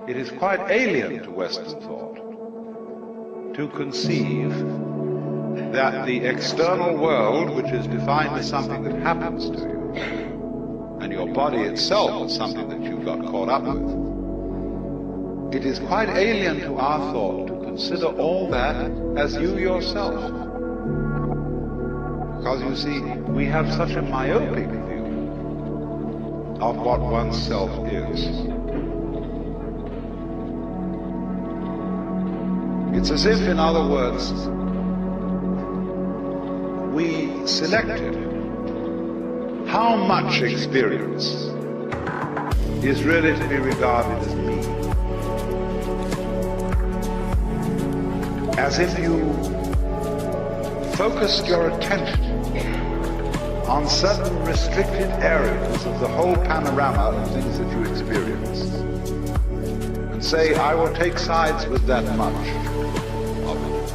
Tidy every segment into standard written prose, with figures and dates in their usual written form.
It is quite alien to Western thought to conceive that the external world, which is defined as something that happens to you, and your body itself is something that you've got caught up with, it is quite alien to our thought to consider all that as you yourself. Because you see, we have such a myopic view of what oneself is. It's as if, in other words, we selected how much experience is really to be regarded as me. As if you focused your attention on certain restricted areas of the whole panorama of things that you experience, and say, I will take sides with that much of it.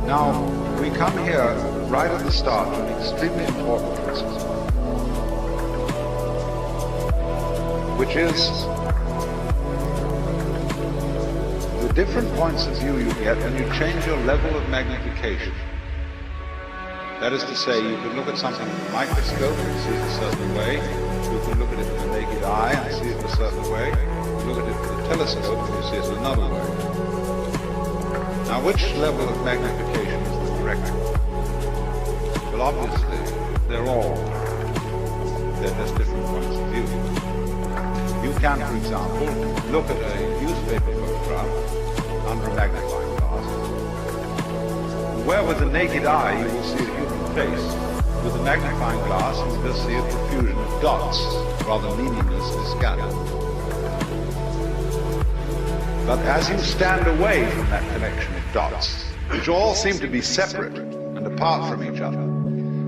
Now, we come here right at the start to an extremely important principle, which is the different points of view you get when you change your level of magnification. That is to say, you can look at something with a microscope and see it a certain way. You can look at it with the naked eye and see it a certain way. You look at it with a telescope and you see it another way. Now, which level of magnification is the correct one? Well, obviously, they're just different points of view. You can, for example, look at a newspaper photograph under a magnifying glass, where with the naked eye you will see a human face. With the magnifying glass you will just see a profusion of dots, rather meaninglessly scattered. But as you stand away from that connection of dots, which all seem to be separate and apart from each other,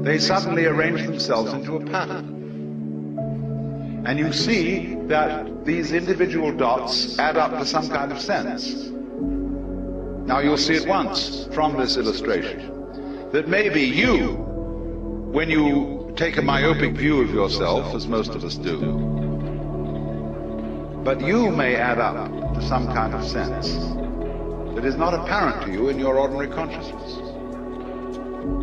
they suddenly arrange themselves into a pattern. And you see that these individual dots add up to some kind of sense. Now you'll see at once from this illustration that maybe you, when you take a myopic view of yourself, as most of us do, but you may add up to some kind of sense that is not apparent to you in your ordinary consciousness.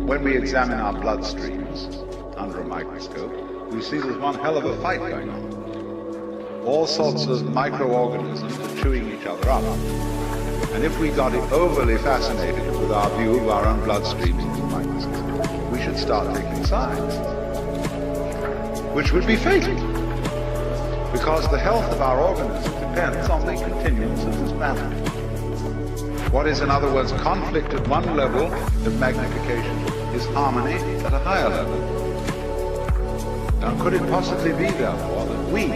When we examine our bloodstreams under a microscope, we see there's one hell of a fight going on. All sorts of microorganisms are chewing each other up. And if we got overly fascinated with our view of our own bloodstreams under the microscope, we should start taking sides, which would be fatal, because the health of our organism depends on the continuance of this matter. What is, in other words, conflict at one level of magnification is harmony at a higher level. Now, could it possibly be, therefore, that we,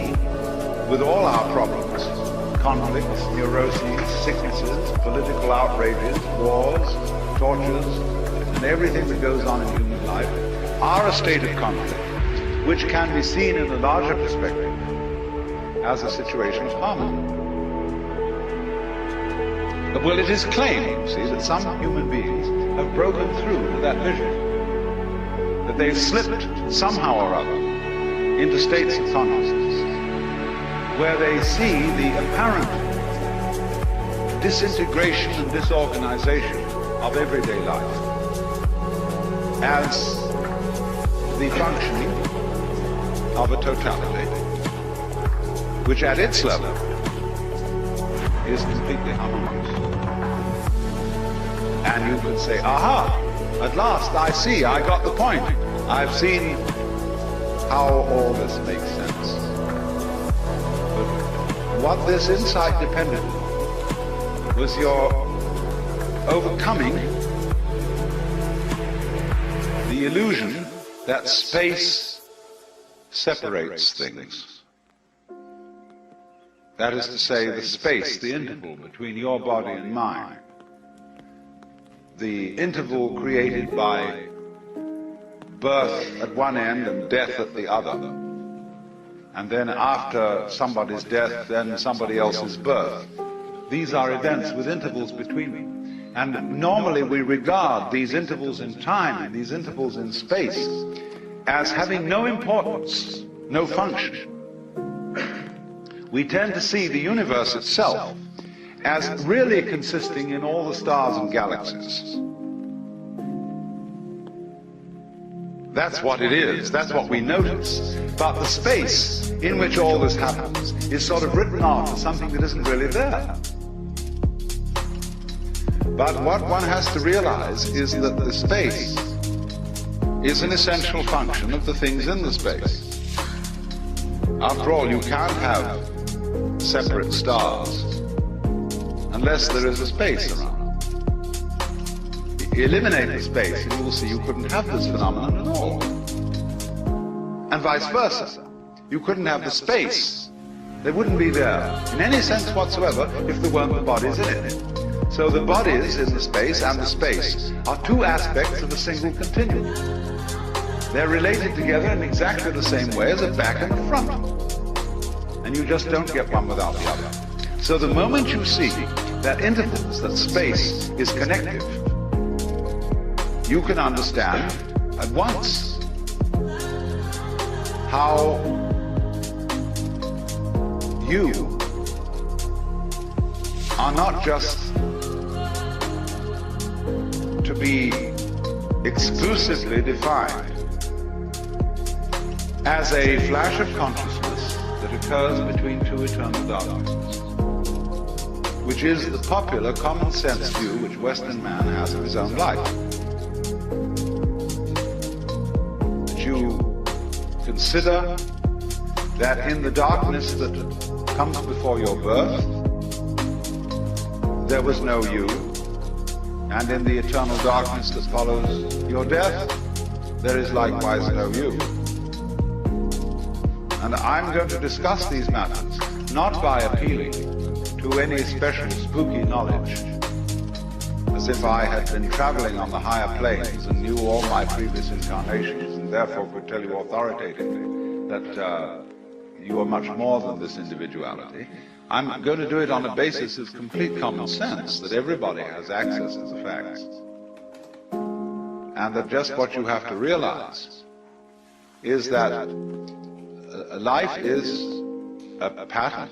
with all our problems, conflicts, neuroses, sicknesses, political outrages, wars, tortures, and everything that goes on in human life, are a state of conflict which can be seen in a larger perspective as a situation of harmony? Well, it is claimed, you see, that some human beings have broken through to that vision, that they've slipped somehow or other into states of consciousness where they see the apparent disintegration and disorganization of everyday life as the functioning of a totality, which at its level is completely harmonious. And you could say, aha, at last I see, I got the point. I've seen how all this makes sense. But what this insight depended on was your overcoming the illusion that space separates things. That is to say, the space, the interval between your body and mine, the interval created by birth at one end and death at the other, and then after somebody's death, then somebody else's birth. These are events with intervals between them. And normally we regard these intervals in time, these intervals in space, as having no importance, no function. we tend to see the universe itself as really consisting in all the stars and galaxies. That's what it is, that's what we notice. But the space in which all this happens is sort of written off as something that isn't really there. But what one has to realize is that the space is an essential function of the things in the space. After all, you can't have separate stars unless there is a space around. Eliminate the space and you will see you couldn't have this phenomenon at all. And vice versa. You couldn't have the space. They wouldn't be there in any sense whatsoever if there weren't the bodies in it. So the bodies in the space and the space are two aspects of a single continuum. They're related together in exactly the same way as a back and a front. And you just don't get one without the other. So the moment you see that intervals, that space is connective, you can understand at once how you are not just to be exclusively defined as a flash of consciousness that occurs between two eternal darknesses, which is the popular common sense view which Western man has of his own life. That you consider that in the darkness that comes before your birth, there was no you, and in the eternal darkness that follows your death, there is likewise no you. And I'm going to discuss these matters not by appealing to any special spooky knowledge, as if I had been traveling on the higher planes and knew all my previous incarnations and therefore could tell you authoritatively that you are much more than this individuality. I'm going to do it on a basis of complete common sense, that everybody has access to the facts. And that just what you have to realize is that life is a pattern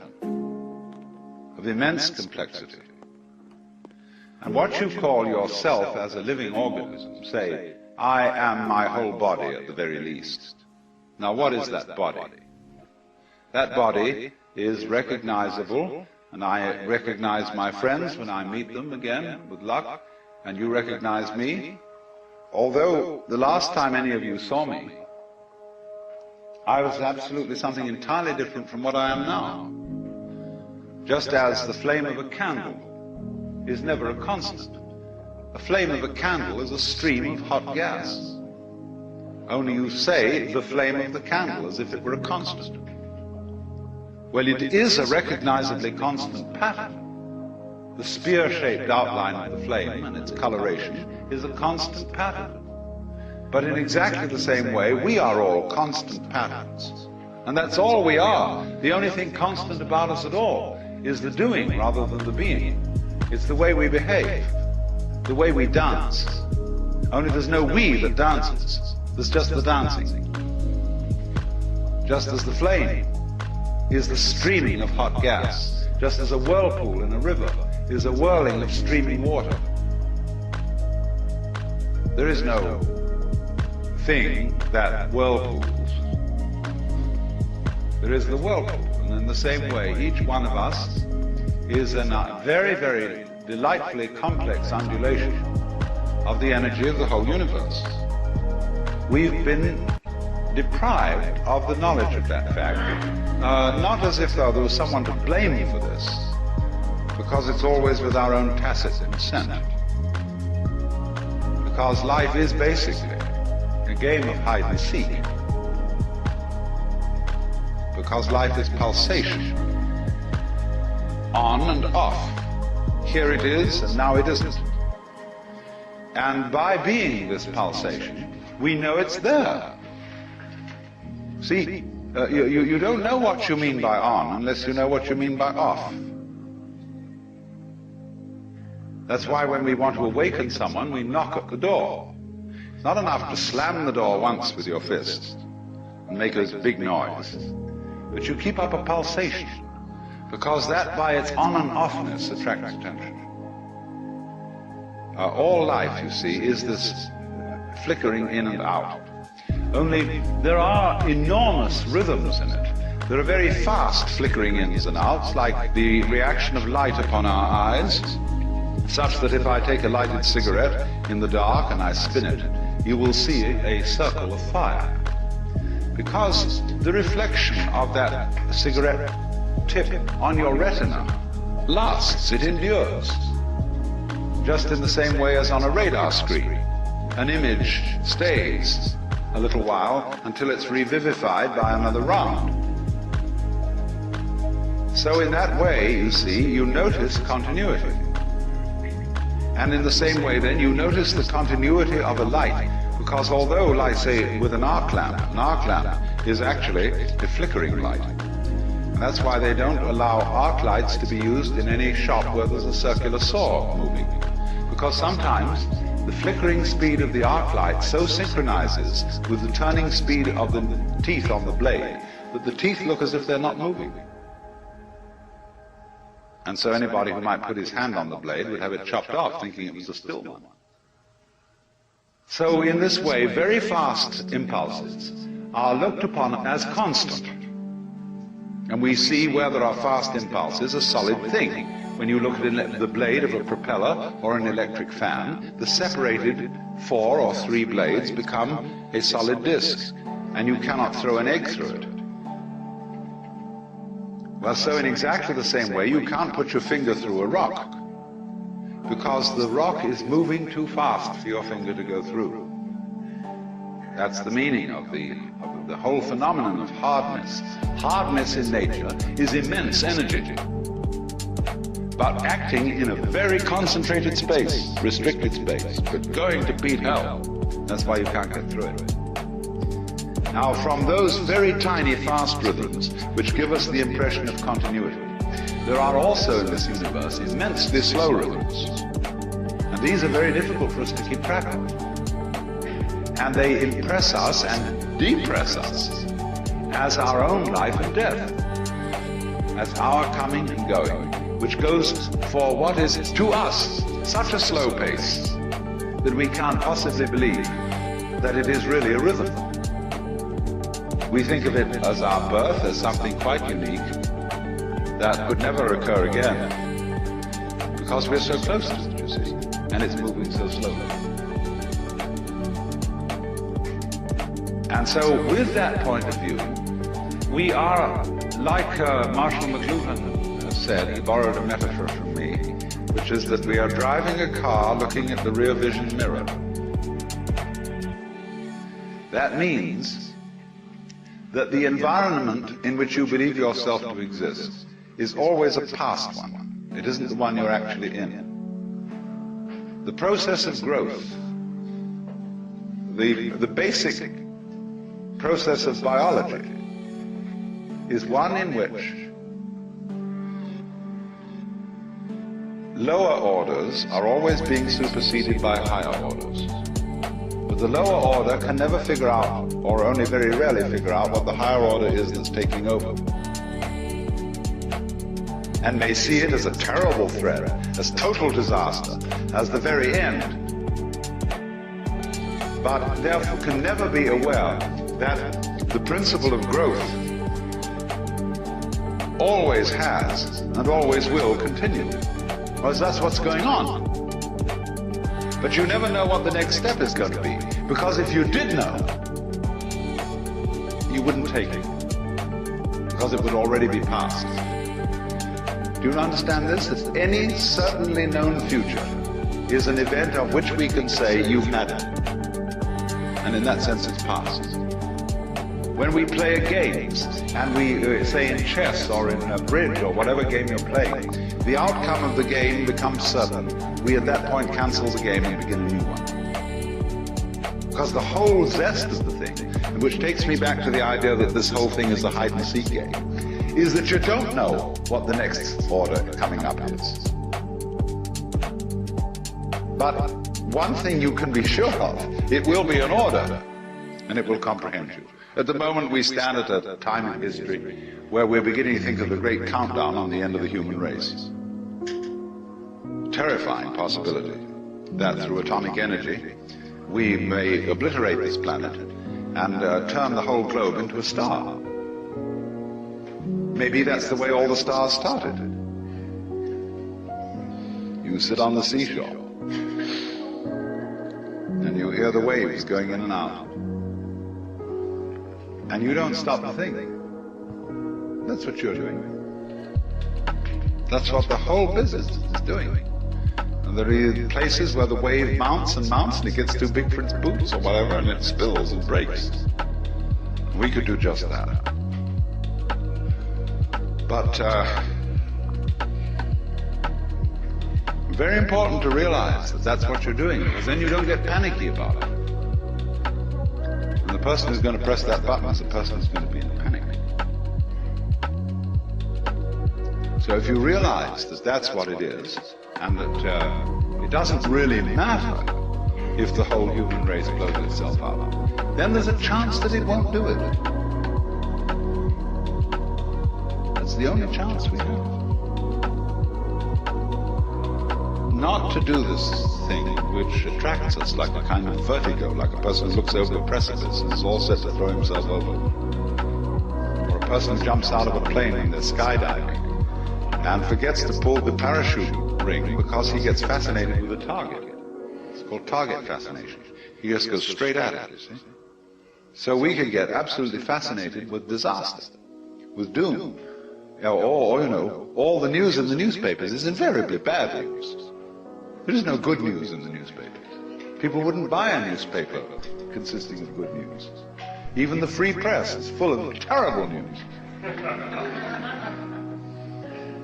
of immense complexity. And what you call yourself as a living organism, say, I am my whole body at the very least. Now what is that body? That body is recognizable, and I recognize my friends when I meet them again, with luck, and you recognize me. Although the last time any of you saw me, I was absolutely something entirely different from what I am now. Just as the flame of a candle is never a constant. A flame of a candle is a stream of hot gas. Only you say the flame of the candle as if it were a constant. Well, it is a recognizably constant pattern. The spear-shaped outline of the flame and its coloration is a constant pattern. But in exactly the same way, we are all constant patterns. And that's all we are. The only thing constant about us at all is the doing rather than the being. It's the way we behave, the way we dance. Only there's no we that dances. There's just the dancing. Just as the flame is the streaming of hot gas, just as a whirlpool in a river is a whirling of streaming water. There is no thing that whirlpools. There is the whirlpool, and in the same way, each one of us is a very, very delightfully complex undulation of the energy of the whole universe. We've been deprived of the knowledge of that fact, not as if though there was someone to blame for this, because it's always with our own tacit consent. Because life is basically a game of hide and seek. Because life is pulsation, on and off. Here it is, and now it isn't. And by being this pulsation, we know it's there. See, you don't know what you mean by on unless you know what you mean by off. That's why when we want to awaken someone, we knock at the door. It's not enough to slam the door once with your fist and make a big noise, but you keep up a pulsation. because that by its on and offness attracts attention. All life, you see, is this flickering in and out. Only there are enormous rhythms in it. There are very fast flickering ins and outs, like the reaction of light upon our eyes, such that if I take a lighted cigarette in the dark and I spin it, you will see a circle of fire. Because the reflection of that cigarette tip on your retina lasts, it endures. Just in the same way as on a radar screen. An image stays a little while until it's revivified by another round. So in that way, you see, you notice continuity. And in the same way then, you notice the continuity of a light, because although, like say, with an arc lamp is actually a flickering light. And that's why they don't allow arc lights to be used in any shop where there's a circular saw moving. Because sometimes the flickering speed of the arc light so synchronizes with the turning speed of the teeth on the blade that the teeth look as if they're not moving. And so anybody who might put his hand on the blade would have it chopped off thinking it was a still one. So in this way, very fast impulses are looked upon as constant. And we see where there are fast impulses a solid thing. When you look at the blade of a propeller or an electric fan, the separated 4 or 3 blades become a solid disc, and you cannot throw an egg through it. Well, so in exactly the same way, you can't put your finger through a rock, because the rock is moving too fast for your finger to go through. That's the meaning of the whole phenomenon of hardness. Hardness in nature is immense energy, but acting in a very concentrated space, restricted space, but going to beat hell. That's why you can't get through it. Now, from those very tiny fast rhythms, which give us the impression of continuity, there are also in this universe immensely slow rhythms. And these are very difficult for us to keep track of. And they impress us and depress us as our own life and death, as our coming and going, which goes for what is to us such a slow pace that we can't possibly believe that it is really a rhythm. We think of it as our birth, as something quite unique that could never occur again, because we're so close to it, you see, and it's moving so slowly. And so with that point of view, we are, like Marshall McLuhan said, he borrowed a metaphor from me, which is that we are driving a car looking at the rear vision mirror. That means that the environment in which you believe yourself to exist is always a past one. It isn't the one you're actually in. The process of growth, the basic process of biology, is one in which lower orders are always being superseded by higher orders. But the lower order can never figure out, or only very rarely figure out, what the higher order is that's taking over. And may see it as a terrible threat, as total disaster, as the very end. But therefore can never be aware that the principle of growth always has and always will continue. Because that's what's going on. But you never know what the next step is going to be. Because if you did know, you wouldn't take it. Because it would already be past. Do you understand this? That any certainly known future is an event of which we can say, you've had it. And in that sense, it's past. When we play games, and we say in chess or in a bridge or whatever game you're playing, the outcome of the game becomes certain. We at that point cancel the game and begin a new one. Because the whole zest of the thing, which takes me back to the idea that this whole thing is a hide-and-seek game, is that you don't know what the next order coming up is. But one thing you can be sure of, it will be an order, and it will comprehend you. At the moment, we stand at a time in history where we're beginning to think of the great countdown on the end of the human race. Terrifying possibility that through atomic energy, we may obliterate this planet and turn the whole globe into a star. Maybe that's the way all the stars started. You sit on the seashore, and you hear the waves going in and out. And you don't stop to think. That's what you're doing. That's what the whole business is doing. And there are places where the wave mounts and mounts and it gets too big for its boots or whatever and it spills and breaks. We could do just that. But very important to realize that that's what you're doing, because then you don't get panicky about it. And the person who's going to press that button is the person who's going to be in panic. So if you realize that that's what it is, and that it doesn't really matter if the whole human race blows itself up, then there's a chance that it won't do it. That's the only chance we have. Not to do this thing which attracts us like a kind of vertigo, like a person who looks over a precipice and is all set to throw himself over. Or a person who jumps out of a plane when they're skydiving and forgets to pull the parachute ring because he gets fascinated with a target. It's called target fascination. He just goes straight at it, you see. So we can get absolutely fascinated with disaster, with doom. Or, you know, all the news in the newspapers is invariably bad news. There is no good news in the newspapers. People wouldn't buy a newspaper consisting of good news. Even the free press is full of terrible news.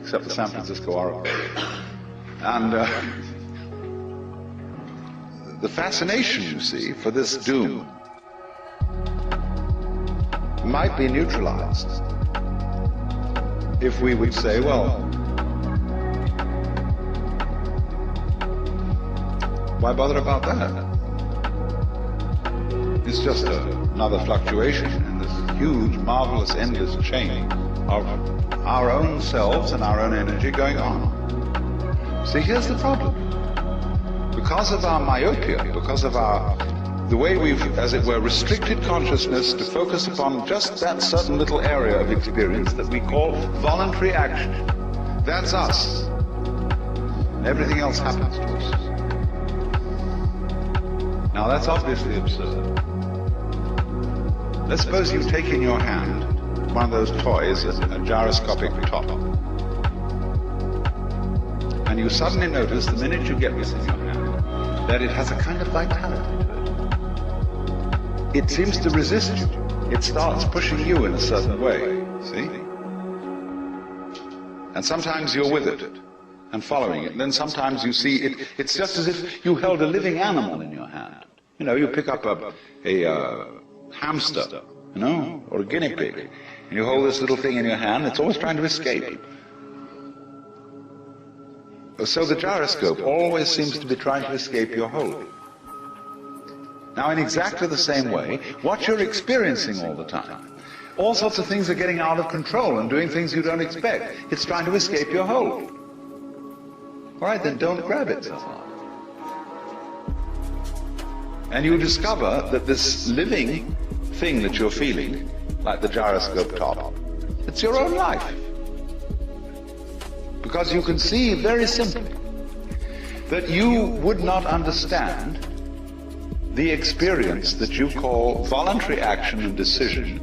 Except the San Francisco Oracle. And the fascination, you see, for this doom might be neutralized if we would say, well, why bother about that? It's just another fluctuation in this huge, marvelous, endless chain of our own selves and our own energy going on. See, here's the problem. Because of our myopia, because of the way we've, as it were, restricted consciousness to focus upon just that certain little area of experience that we call voluntary action. That's us. And everything else happens to us. Now that's obviously absurd. Let's suppose you take in your hand one of those toys, a gyroscopic top. And you suddenly notice the minute you get this in your hand that it has a kind of vitality to it. It seems to resist you. It starts pushing you in a certain way, see? And sometimes you're with it and following it. And then sometimes you see it, it's just as if you held a living animal in your hand. You know, you pick up a hamster, you know, or a guinea pig, and you hold this little thing in your hand, it's always trying to escape. So the gyroscope always seems to be trying to escape your hold. Now, in exactly the same way, what you're experiencing all the time, all sorts of things are getting out of control and doing things you don't expect. It's trying to escape your hold. All right, then don't grab it so hard. And you discover that this living thing that you're feeling, like the gyroscope top, it's your own life. Because you can see very simply that you would not understand the experience that you call voluntary action and decision,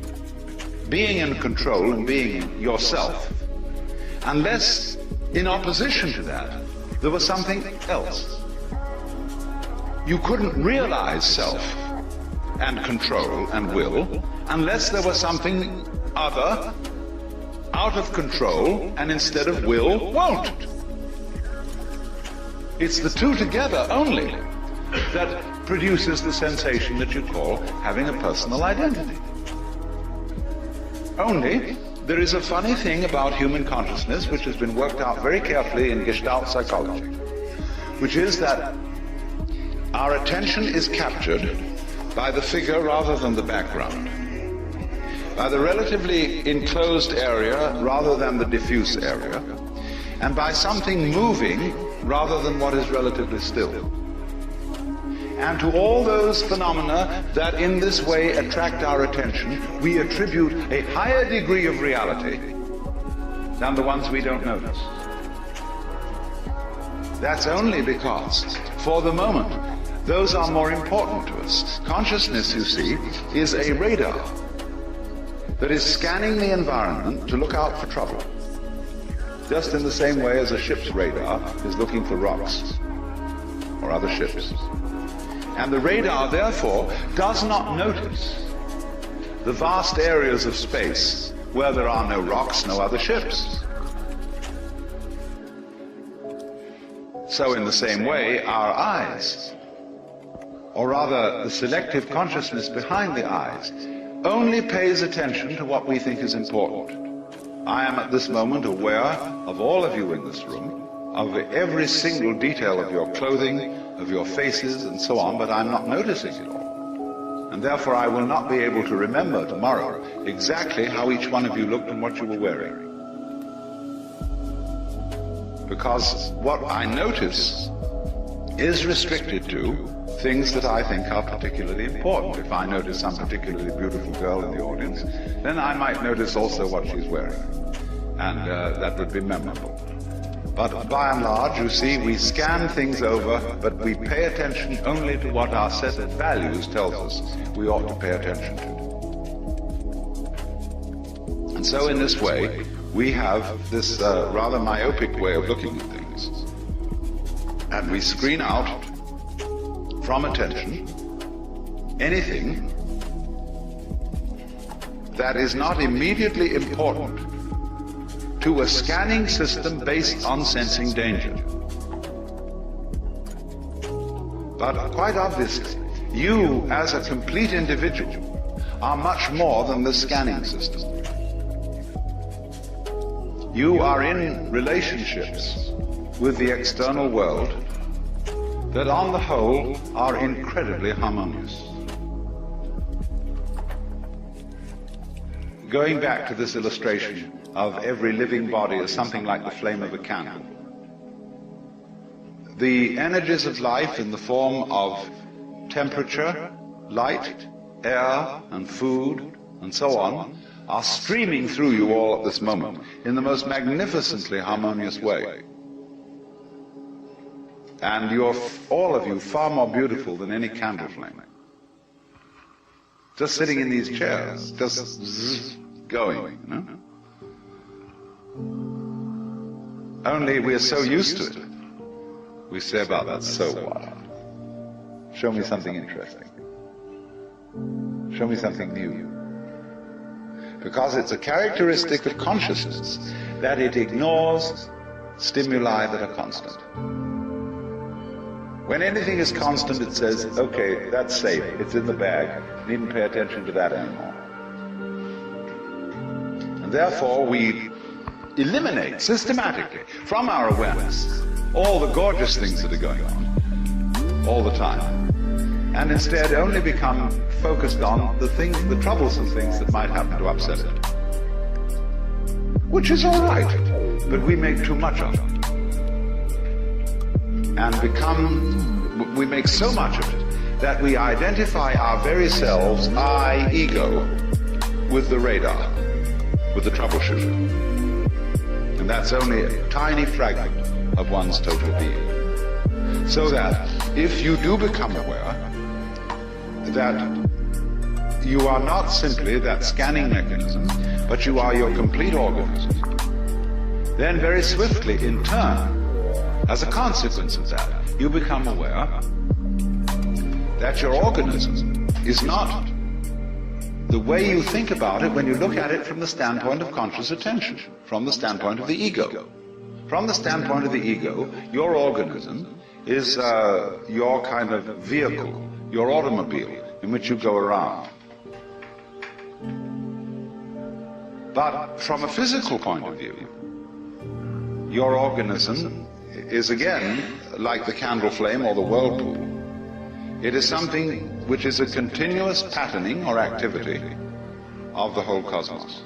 being in control and being yourself, unless in opposition to that there was something else. You couldn't realize self and control and will unless there was something other, out of control, and instead of will, won't. It's the two together only that produces the sensation that you call having a personal identity. Only there is a funny thing about human consciousness which has been worked out very carefully in Gestalt psychology, which is that our attention is captured by the figure rather than the background. by the relatively enclosed area rather than the diffuse area, and by something moving rather than what is relatively still. And to all those phenomena that in this way attract our attention, we attribute a higher degree of reality than the ones we don't notice. That's only because, for the moment, those are more important to us. Consciousness, you see, is a radar that is scanning the environment to look out for trouble, just in the same way as a ship's radar is looking for rocks or other ships. And the radar, therefore, does not notice the vast areas of space where there are no rocks, no other ships. So in the same way, our eyes, or rather the selective consciousness behind the eyes, only pays attention to what we think is important. I am at this moment aware of all of you in this room, of every single detail of your clothing, of your faces and so on, but I'm not noticing it all. And therefore I will not be able to remember tomorrow exactly how each one of you looked and what you were wearing. Because what I notice is restricted to things that I think are particularly important. If I notice some particularly beautiful girl in the audience, then I might notice also what she's wearing. And that would be memorable. But by and large, you see, we scan things over, but we pay attention only to what our set of values tells us we ought to pay attention to. And so in this way, we have this rather myopic way of looking at things. And we screen out from attention anything that is not immediately important to a scanning system based on sensing danger. But quite obviously, you as a complete individual are much more than the scanning system. You are in relationships with the external world that on the whole are incredibly harmonious. Going back to this illustration of every living body as something like the flame of a candle, the energies of life in the form of temperature, light, air, and food, and so on, are streaming through you all at this moment in the most magnificently harmonious way. And you're, all of you, far more beautiful than any candle flame. Just sitting in these chairs, just going, you know? Only we are so used to it. We say about that, so what? Show me something interesting. Show me something new. Because it's a characteristic of consciousness that it ignores stimuli that are constant. When anything is constant, it says, okay, that's safe, it's in the bag, needn't pay attention to that anymore. And therefore we eliminate systematically from our awareness all the gorgeous things that are going on all the time, and instead only become focused on the things, the troublesome things that might happen to upset it. Which is all right, but we make too much of it. And we make so much of it that we identify our very selves, I, ego, with the radar, with the troubleshooter. And that's only a tiny fragment of one's total being. So that if you do become aware that you are not simply that scanning mechanism, but you are your complete organism, then very swiftly, in turn, as a consequence of that, you become aware that your organism is not the way you think about it when you look at it from the standpoint of conscious attention, from the standpoint of the ego. From the standpoint of the ego, your organism is your kind of vehicle, your automobile in which you go around. But from a physical point of view, your organism is again like the candle flame or the whirlpool. It is something which is a continuous patterning or activity of the whole cosmos.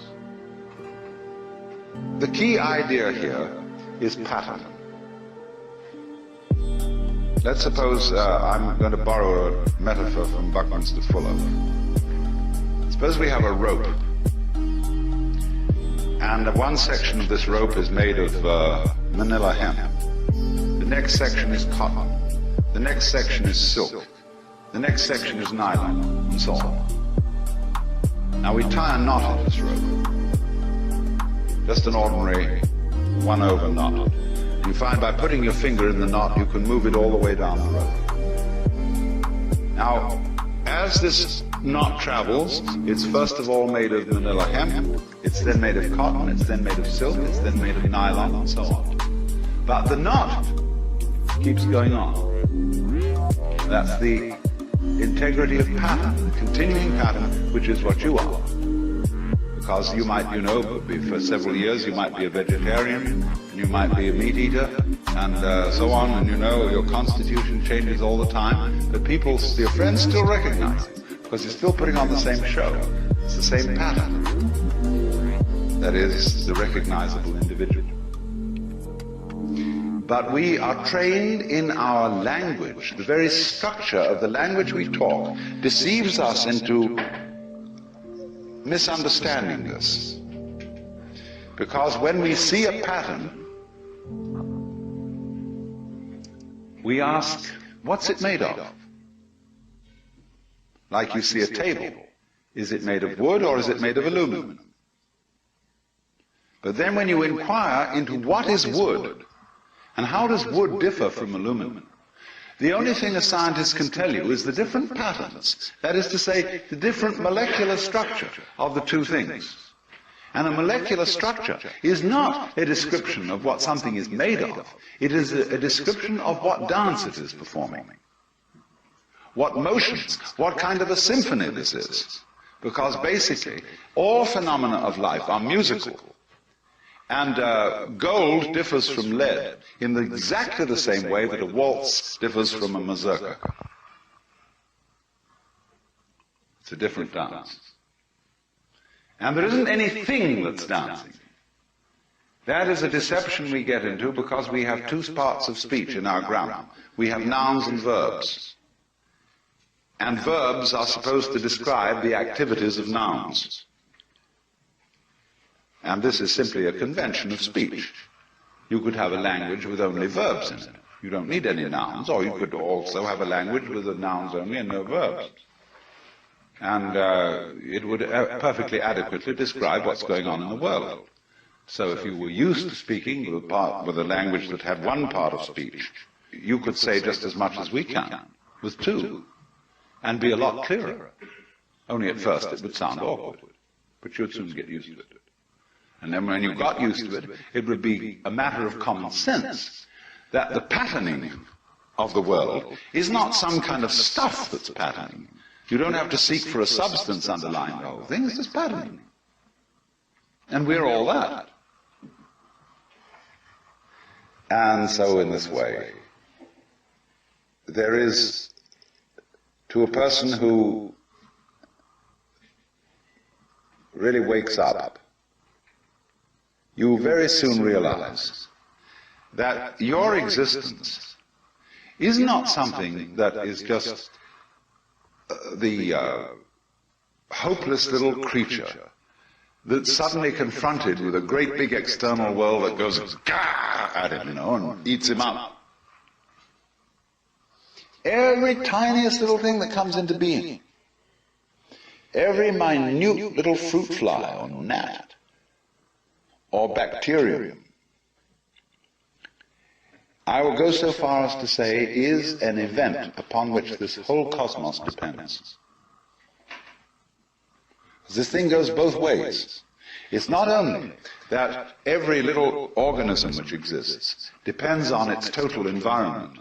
The key idea here is pattern. Let's suppose I'm going to borrow a metaphor from Buckminster Fuller. Suppose we have a rope, and one section of this rope is made of manila hemp. The next section is cotton. The next section is silk. The next section is nylon, and so on. Now we tie a knot in this rope. Just an ordinary 1/over knot. You find by putting your finger in the knot, you can move it all the way down the rope. Now, as this knot travels, it's first of all made of manila hemp, it's then made of cotton, it's then made of silk, it's then made of nylon, and so on. But the knot keeps going on. That's the integrity of pattern, the continuing pattern, which is what you are. Because you might, for several years you might be a vegetarian, and you might be a meat eater, and so on, and your constitution changes all the time, but your friends still recognize it, because you're still putting on the same show. It's the same pattern. That is, the recognizable individual. But we are trained in our language. The very structure of the language we talk deceives us into misunderstanding this. Because when we see a pattern, we ask, what's it made of? Like you see a table. Is it made of wood or is it made of aluminum? But then when you inquire into what is wood, and how does wood differ from aluminum, the only thing a scientist can tell you is the different patterns, that is to say, the different molecular structure of the two things. And a molecular structure is not a description of what something is made of, it is a description of what dance it is performing, what motions, what kind of a symphony this is. Because basically, all phenomena of life are musical. And gold differs from lead in exactly the same way that a waltz differs from a mazurka. It's a different dance. And there isn't anything that's dancing. That is a deception we get into because we have two parts of speech in our grammar. We have nouns and verbs. And verbs are supposed to describe the activities of nouns. And this is simply a convention of speech. You could have a language with only verbs in it. You don't need any nouns, or you could also have a language with the nouns only and no verbs. And it would perfectly adequately describe what's going on in the world. So if you were used to speaking with a language that had one part of speech, you could say just as much as we can, with two, and be a lot clearer. Only at first it would sound awkward, but you'd soon get used to it. And then when you got used to it, it would be a matter of common sense that the patterning of the world is not some kind of stuff that's patterning. You don't have to seek for a substance underlying the whole thing, it's just patterning. And we're all that. And so in this way, there is, to a person who really wakes up, you very soon realize that your existence is not something that is just the hopeless little creature that's suddenly confronted with a great big external world that goes gah at him, and eats him up. Every tiniest little thing that comes into being, every minute little fruit fly or gnat, or bacterium, I will go so far as to say is an event upon which this whole cosmos depends. This thing goes both ways. It's not only that every little organism which exists depends on its total environment.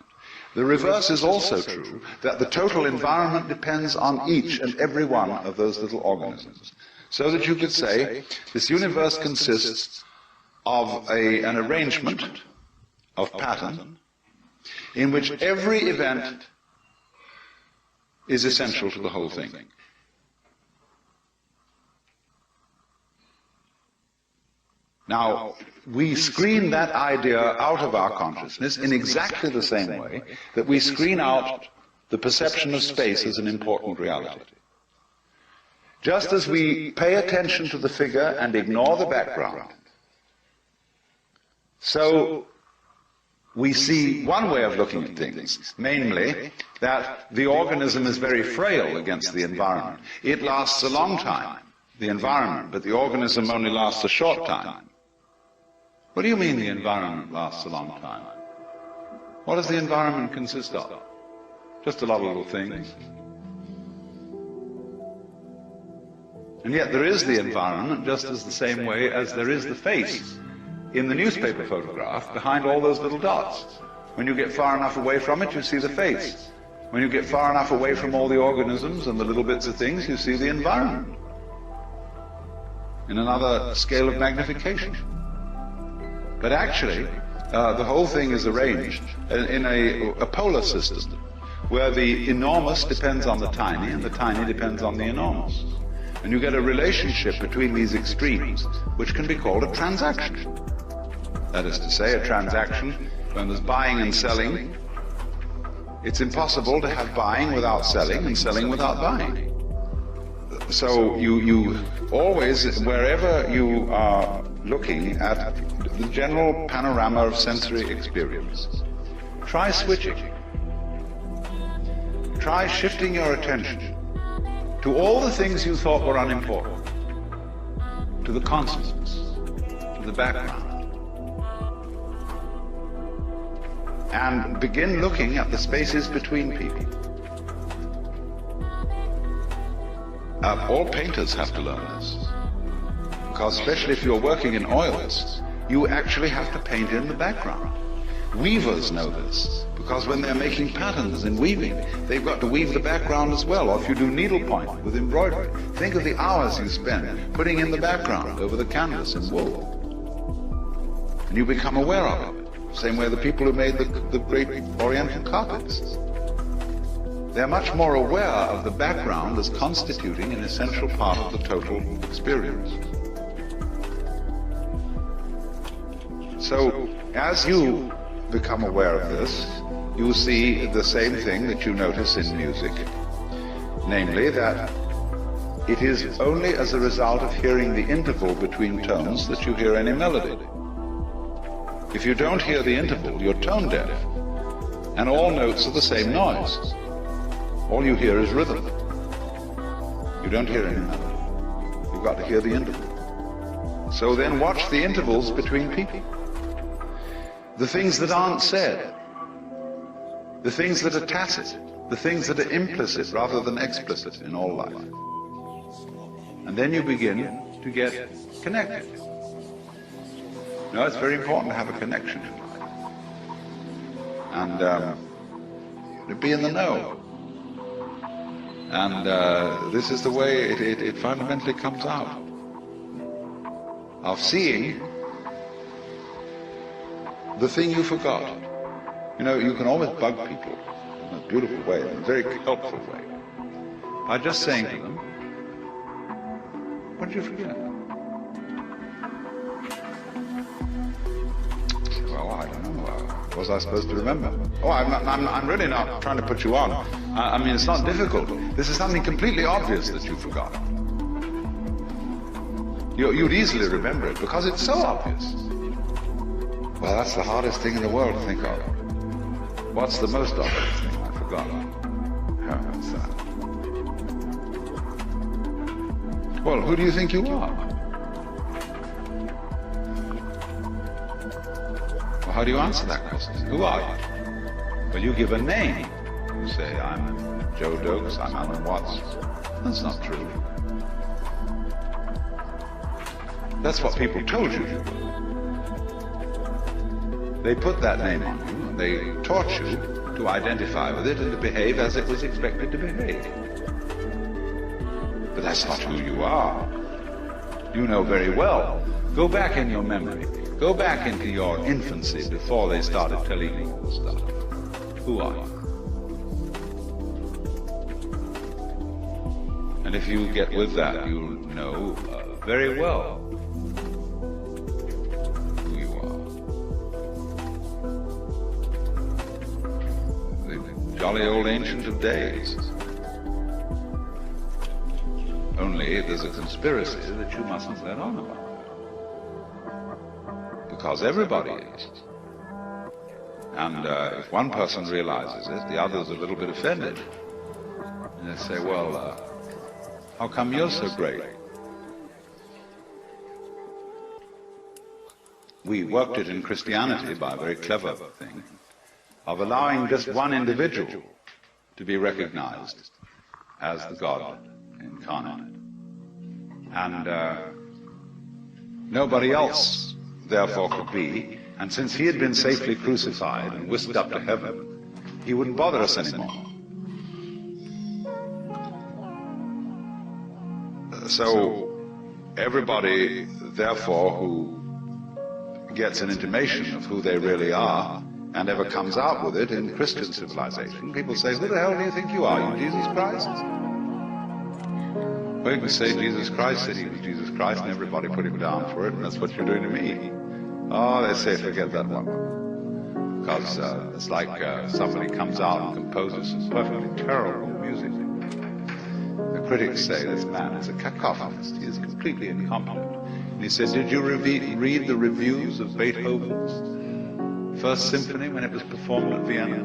The reverse is also true, that the total environment depends on each and every one of those little organisms. So that you could say this universe consists of an arrangement of pattern in which every event is essential to the whole thing. Now, we screen that idea out of our consciousness in exactly the same way that we screen out the perception of space as an important reality. Just as we pay attention to the figure and ignore the background, so we see one way of looking at things, namely that the organism is very frail against the environment. It lasts a long time, the environment, but the organism only lasts a short time. What do you mean the environment lasts a long time? What does the environment consist of? Just a lot of little things. And yet there is the environment just as the same way as there is the face in the newspaper photograph behind all those little dots. When you get far enough away from it, you see the face. When you get far enough away from all the organisms and the little bits of things, you see the environment in another scale of magnification. But actually, the whole thing is arranged in a polar system, where the enormous depends on the tiny, and the tiny depends on the enormous. And you get a relationship between these extremes, which can be called a transaction. That is to say, a transaction, when there's buying and selling, it's impossible to have buying without selling, and selling without buying. So you always, wherever you are looking at the general panorama of sensory experience, try switching. Try shifting your attention to all the things you thought were unimportant, to the constants, to the background, and begin looking at the spaces between people. All painters have to learn this, because especially if you're working in oils, you actually have to paint in the background. Weavers know this, because when they're making patterns in weaving, they've got to weave the background as well. Or if you do needlepoint with embroidery, think of the hours you spend putting in the background over the canvas in wool. And you become aware of it. Same way the people who made the great Oriental carpets. They're much more aware of the background as constituting an essential part of the total experience. So, as you become aware of this, you see the same thing that you notice in music, namely that it is only as a result of hearing the interval between tones that you hear any melody. If you don't hear the interval, you're tone deaf, and all notes are the same noise. All you hear is rhythm. You don't hear any melody. You've got to hear the interval. So then watch the intervals between people. The things that aren't said, the things that are tacit, the things that are implicit rather than explicit in all life. And then you begin to get connected. No, it's very important to have a connection in life. And to be in the know. And this is the way it fundamentally comes out. Of seeing the thing you forgot. You know, you can always bug people in a beautiful way, in a very helpful way, by just saying to them, what did you forget? Well, I don't know. What was I supposed to remember? Oh, I'm really not trying to put you on. I mean, it's not difficult. This is something completely obvious that you forgot. You'd easily remember it because it's so obvious. Well, that's the hardest thing in the world to think of. What's the most obvious thing I forgot? What's that? Well, who do you think you are? Well, how do you answer that question? Who are you? Well, you give a name. You say, I'm Joe Dokes, I'm Alan Watts. That's not true. That's what people told you. They put that name on you, and they taught you to identify with it and to behave as it was expected to behave. But that's not who you are. You know very well. Go back in your memory. Go back into your infancy before they started telling you this stuff. Who are you? And if you get with that, you'll know very well jolly old ancient of days. Only there's a conspiracy that you mustn't let on about. Because everybody is. And if one person realizes it, the other's a little bit offended. And they say, well, how come you're so great? We worked it in Christianity by a very clever thing of allowing just one individual to be recognized as the God incarnate. And nobody else, therefore, could be. And since he had been safely crucified and whisked up to heaven, he wouldn't bother us anymore. So everybody, therefore, who gets an intimation of who they really are and ever comes out with it in Christian civilization, people say, who the hell do you think you are? You Jesus Christ? Well, you can say Jesus Christ said he was Jesus Christ and everybody put him down for it, and that's what you're doing to me. Oh, they say, forget that one. Because it's like somebody comes out and composes some perfectly terrible music. The critics say this man is a cacophonist. He is completely incompetent. And he said, did you read the reviews of Beethoven's First Symphony when it was performed at Vienna?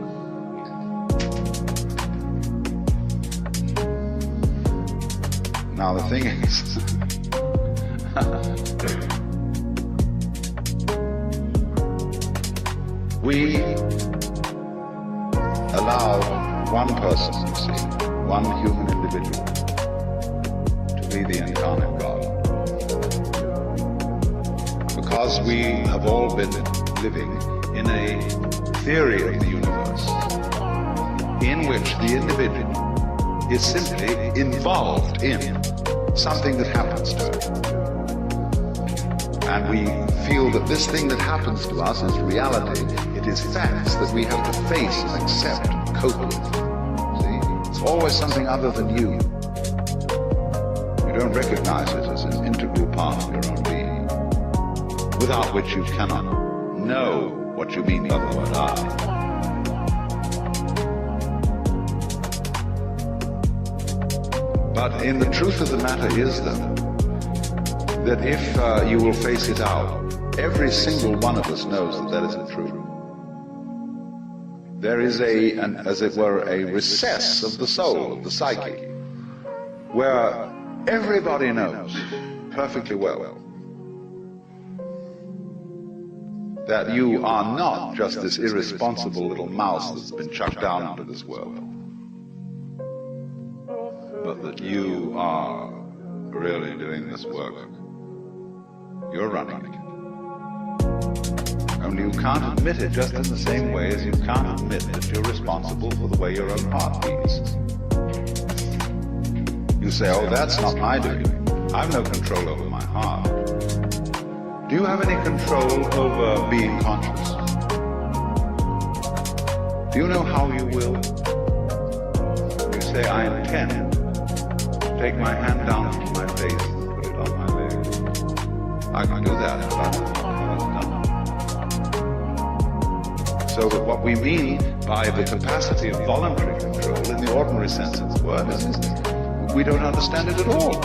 Now the thing is, we allow one person, you see, one human individual, to be the incarnate God. Because we have all been living in a theory of the universe in which the individual is simply involved in something that happens to it. And we feel that this thing that happens to us is reality. It is facts that we have to face and accept and cope with. See? It's always something other than you. You don't recognize it as an integral part of your own being, without which you cannot know what you mean by the word I. But in the truth of the matter is, though, that if you will face it out, every single one of us knows that that isn't true. There is as it were, a recess of the soul, of the psyche, where everybody knows perfectly well that you are not just this irresponsible little mouse that's been chucked down into this world, but that you are really doing this work. You're running it. Only you can't admit it just in the same way as you can't admit that you're responsible for the way your own heart beats. You say, oh, that's not my doing. I've no control over my heart. Do you have any control over being conscious? Do you know how you will? You say, I intend to take my hand down from my face and put it on my leg. I can do that, but I don't know how it's done. So that what we mean by the capacity of voluntary control in the ordinary sense of the word is we don't understand it at all.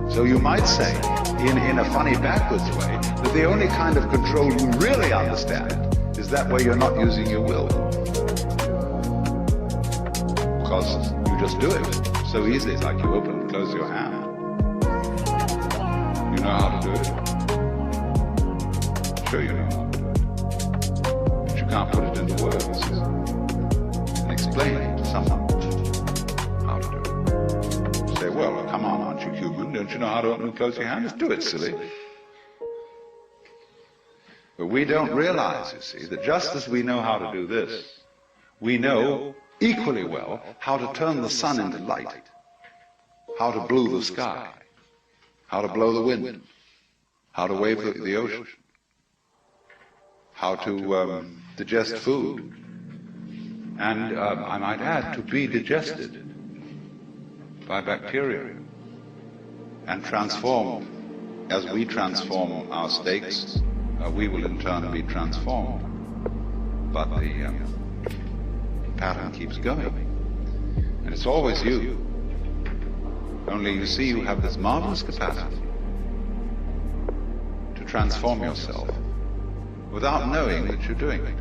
So you might say, in a funny backwards way, that the only kind of control you really understand is that way you're not using your will. Because you just do it so easily, like you open and close your hand. You know how to do it. Sure you know how to do it. But you can't put it into words and explain it to someone how to do it. You say, well, come on, aren't you human? Don't you know how to open and close your hand? Just do it, silly. But we don't realize, you see, that just as we know how to do this, we know equally well how to turn the sun into light, how to blue the sky, how to blow the wind, how to wave the ocean, how to digest food, and I might add, to be digested by bacteria and transformed. As we transform our steaks, we will in turn be transformed. But pattern keeps going. And it's always you. Only you see, you have this marvelous capacity to transform yourself without knowing that you're doing it.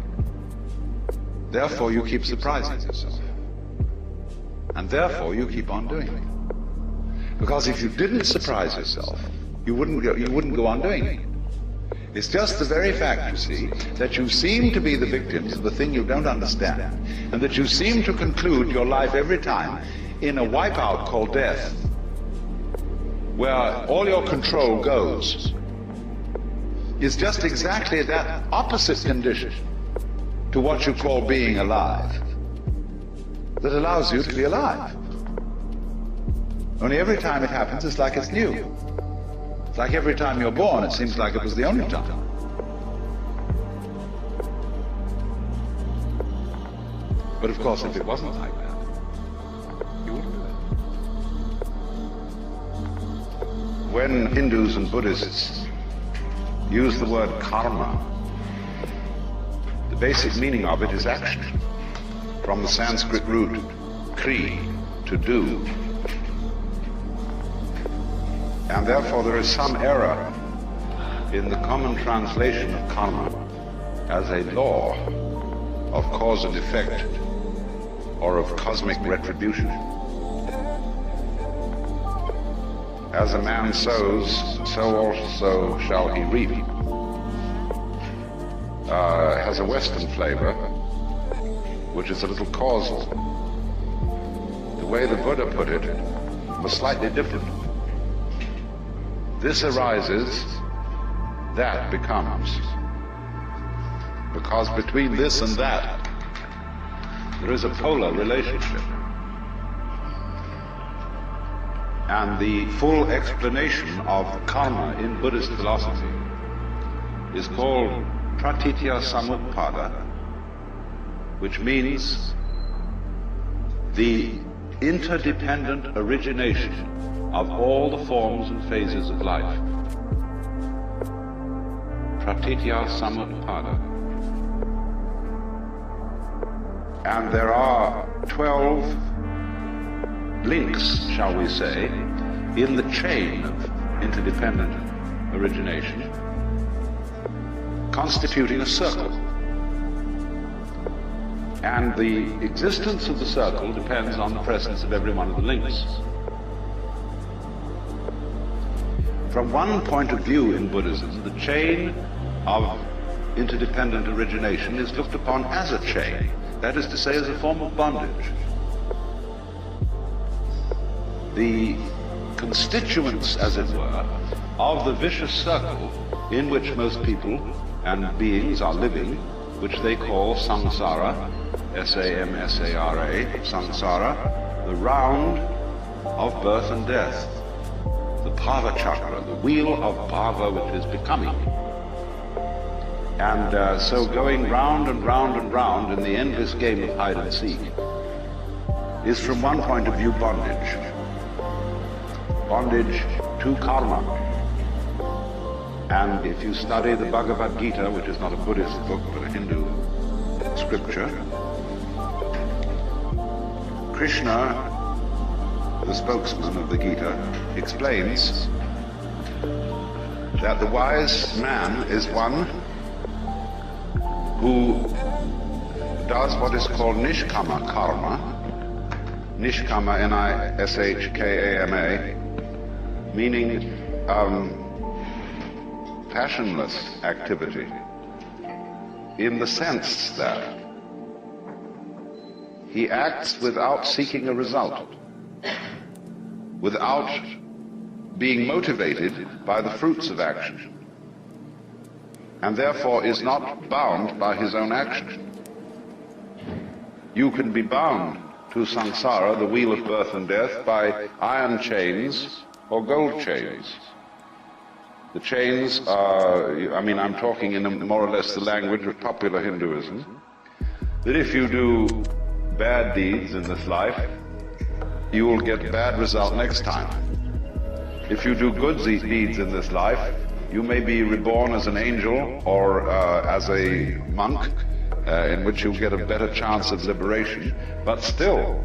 Therefore, you keep surprising yourself. And therefore, you keep on doing it. Because if you didn't surprise yourself, you wouldn't go on doing it. It's just the very fact, you see, that you seem to be the victims of the thing you don't understand, and that you seem to conclude your life every time in a wipeout called death, where all your control goes, is just exactly that opposite condition to what you call being alive, that allows you to be alive. Only every time it happens, it's like it's new. It's like every time you're born, it seems like it was the only time. But of course, if it wasn't like that, you wouldn't do it. When Hindus and Buddhists use the word karma, the basic meaning of it is action, from the Sanskrit root kri, to do. And therefore there is some error in the common translation of karma as a law of cause and effect, or of cosmic retribution. As a man sows, so also shall he reap. Has a Western flavor, which is a little causal. The way the Buddha put it was slightly different. This arises, that becomes. Because between this and that, there is a polar relationship. And the full explanation of karma in Buddhist philosophy is called pratitya samutpada, which means the interdependent origination of all the forms and phases of life. Pratitya samutpada. And there are 12 links, shall we say, in the chain of interdependent origination, constituting a circle. And the existence of the circle depends on the presence of every one of the links. From one point of view in Buddhism, the chain of interdependent origination is looked upon as a chain, that is to say, as a form of bondage. The constituents, as it were, of the vicious circle in which most people and beings are living, which they call samsara, S-A-M-S-A-R-A, samsara, the round of birth and death, the bhava chakra, the wheel of bhava which is becoming. And so going round and round and round in the endless game of hide and seek is from one point of view bondage. Bondage to karma. And if you study the Bhagavad Gita, which is not a Buddhist book but a Hindu scripture, Krishna, the spokesman of the Gita, explains that the wise man is one who does what is called nishkama karma, nishkama, N-I-S-H-K-A-M-A, meaning passionless activity, in the sense that he acts without seeking a result, without being motivated by the fruits of action, and therefore is not bound by his own action. You can be bound to samsara, the wheel of birth and death, by iron chains or gold chains. The chains are, I'm talking in more or less the language of popular Hinduism, that if you do bad deeds in this life, you will get bad result next time. If you do good deeds in this life, You may be reborn as an angel or as a monk, in which you'll get a better chance of liberation, but still,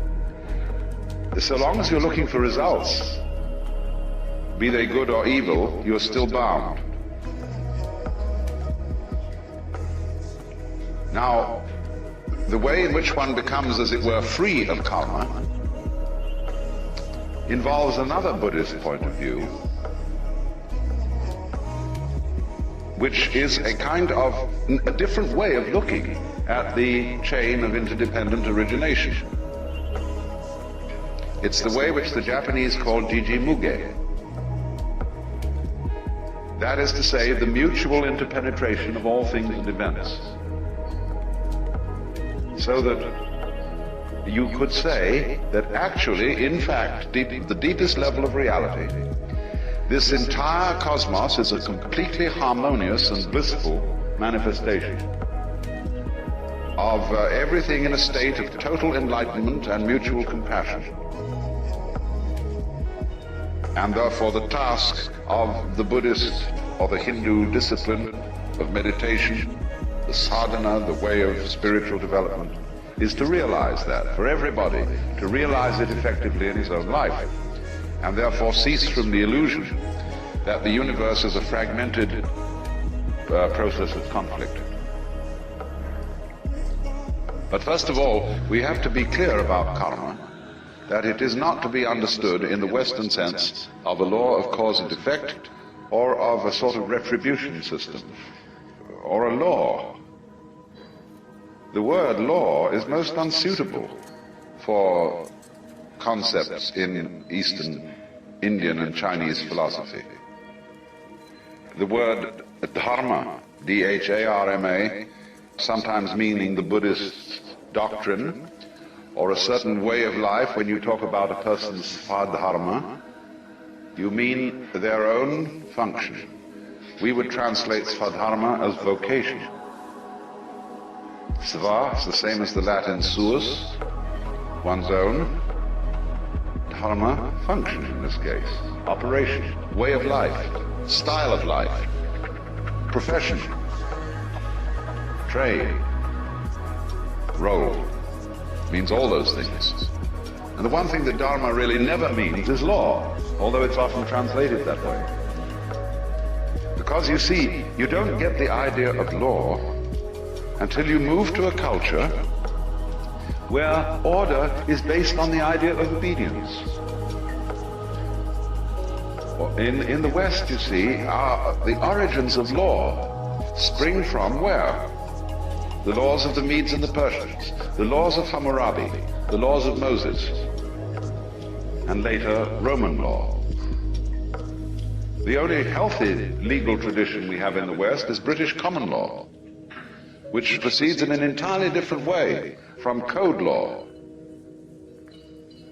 so long as you're looking for results, be they good or evil, you're still bound. Now, the way in which one becomes, as it were, free of karma involves another Buddhist point of view, which is a kind of a different way of looking at the chain of interdependent origination. It's the way which the Japanese call jiji muge. That is to say, the mutual interpenetration of all things and events. So that you could say that actually, in fact, the deepest level of reality, this entire cosmos is a completely harmonious and blissful manifestation of everything in a state of total enlightenment and mutual compassion. And therefore the task of the Buddhist or the Hindu discipline of meditation, the sadhana, the way of spiritual development, is to realize that, for everybody, to realize it effectively in his own life, and therefore cease from the illusion that the universe is a fragmented process of conflict. But first of all, we have to be clear about karma, that it is not to be understood in the Western sense of a law of cause and effect, or of a sort of retribution system, or a law. The word law is most unsuitable for concepts in Eastern, Indian and Chinese philosophy. The word dharma, D-H-A-R-M-A, sometimes meaning the Buddhist doctrine, or a certain way of life. When you talk about a person's svadharma, you mean their own function. We would translate svadharma as vocation. Sva is the same as the Latin suus, one's own. Dharma, function in this case, operation, way of life, style of life, profession, trade, role, means all those things. And the one thing that Dharma really never means is law, although it's often translated that way. Because you see, you don't get the idea of law until you move to a culture where order is based on the idea of obedience. In the West, you see, the origins of law spring from where? The laws of the Medes and the Persians, the laws of Hammurabi, the laws of Moses, and later Roman law. The only healthy legal tradition we have in the West is British common law, which proceeds in an entirely different way from code law.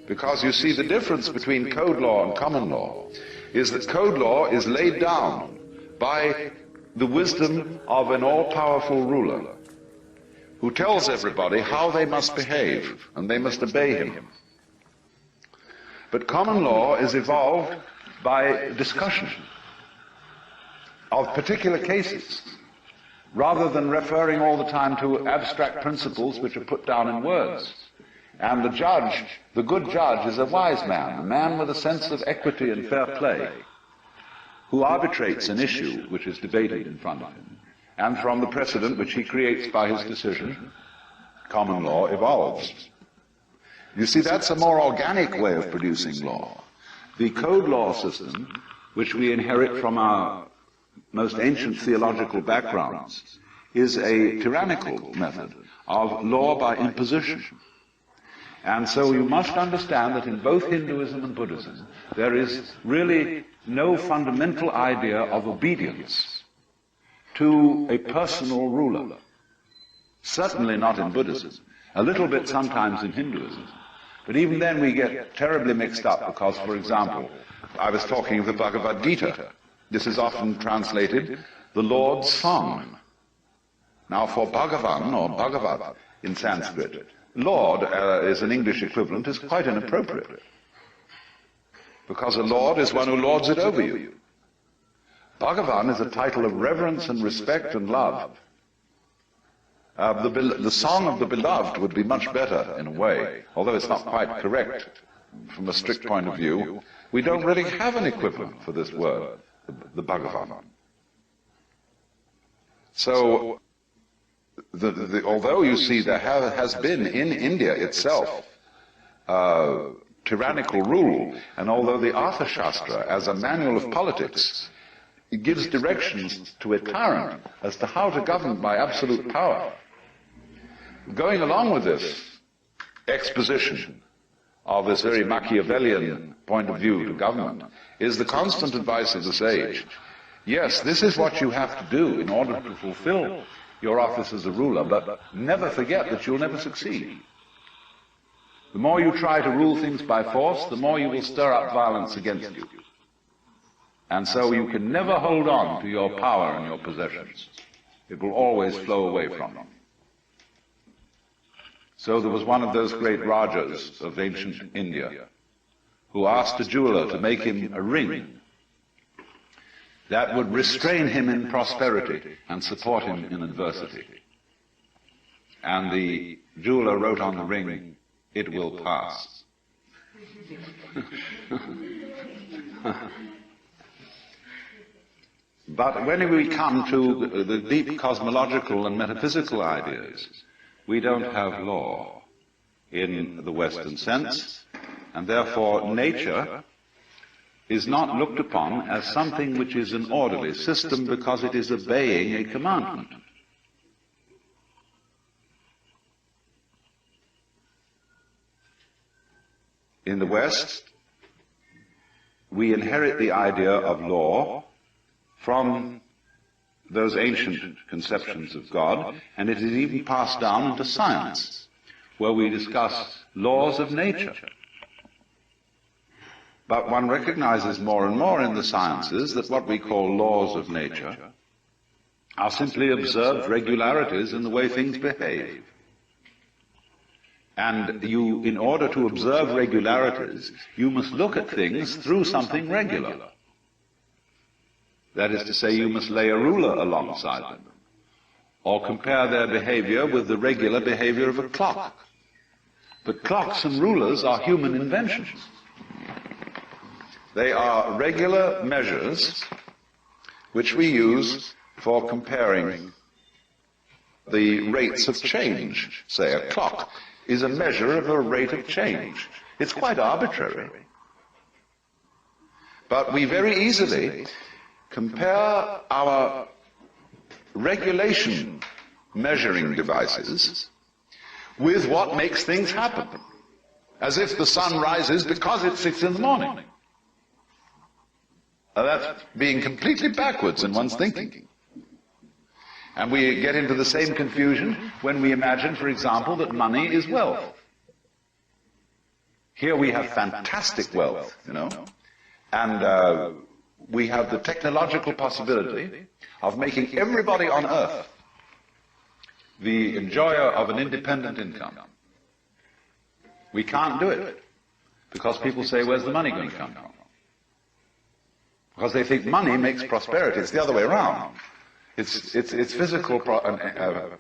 Because you see, the difference between code law and common law is that code law is laid down by the wisdom of an all-powerful ruler who tells everybody how they must behave, and they must obey him. But common law is evolved by discussion of particular cases, rather than referring all the time to abstract principles which are put down in words. And the judge, the good judge, is a wise man, a man with a sense of equity and fair play, who arbitrates an issue which is debated in front of him. And from the precedent which he creates by his decision, common law evolves. You see, that's a more organic way of producing law. The code law system, which we inherit from our most ancient theological backgrounds, is a tyrannical method of law by imposition. And so you must understand that in both Hinduism and Buddhism, there is really no fundamental idea of obedience to a personal ruler. Certainly not in Buddhism. A little bit sometimes in Hinduism. But even then we get terribly mixed up because, for example, I was talking of the Bhagavad Gita. This is often translated the Lord's Song. Now for Bhagavan, or Bhagavat in Sanskrit, Lord is an English equivalent, is quite inappropriate. Because a lord is one who lords it over you. Bhagavan is a title of reverence and respect and love. The song of the beloved would be much better in a way, although it's not quite correct from a strict point of view. We don't really have an equivalent for this word, the Bhagavan. So, although you see there has been in India itself tyrannical rule, and although the Arthashastra, as a manual of politics, it gives directions to a tyrant as to how to govern by absolute power, going along with this exposition of this very Machiavellian point of view to government is the constant advice of the sage. Yes, this is what you have to do in order to fulfill your office as a ruler, but never forget that you'll never succeed. The more you try to rule things by force, the more you will stir up violence against you. And so you can never hold on to your power and your possessions. It will always flow away from them. So there was one of those great Rajas of ancient India who asked a jeweler to make him a ring that would restrain him in prosperity and support him in adversity. And the jeweler wrote on the ring, "It will pass." But when we come to the deep cosmological and metaphysical ideas, we don't have law in the Western sense, and therefore nature is not looked upon as something which is an orderly system because it is obeying a commandment. In the West, we inherit the idea of law from those ancient conceptions of God, and it is even passed down into science, where we discuss laws of nature. But one recognizes more and more in the sciences that what we call laws of nature are simply observed regularities in the way things behave. And you, in order to observe regularities, you must look at things through something regular. That is to say, you must lay a ruler alongside them, or compare their behavior with the regular behavior of a clock. But clocks and rulers are human inventions. They are regular measures which we use for comparing the rates of change. Say, a clock is a measure of a rate of change. It's quite arbitrary. But we very easily compare our regulation measuring devices with what makes things happen, as if the sun rises because it's 6 in the morning. That's being completely backwards in one's thinking. And we get into the same confusion when we imagine, for example, that money is wealth. Here we have fantastic wealth, you know, and we have the technological possibility of making everybody on earth the enjoyer of an independent income. We can't do it because people say, where's the money going to come from? Because they think money makes prosperity. It's the other way around. It's physical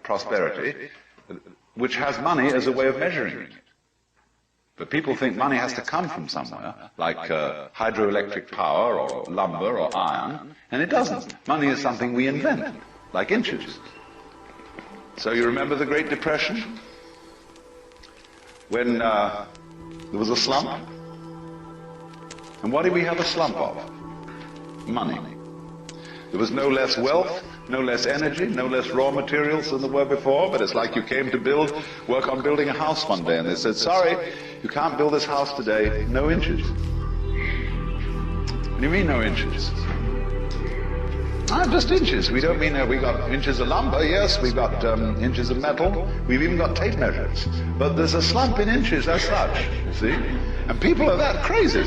prosperity which has money as a way of measuring it. But people think money has to come from somewhere, like hydroelectric power or lumber or iron, and it doesn't. Money is something we invent, like inches. So you remember the Great Depression? When there was a slump? And what did we have a slump of? Money. There was no less wealth, no less energy, no less raw materials than there were before, but it's like you came to work on building a house one day, and they said, sorry, you can't build this house today, no inches. What do you mean, no inches? Just inches. We don't mean we got inches of lumber. Yes, we've got inches of metal. We've even got tape measures. But there's a slump in inches as such, you see? And people are that crazy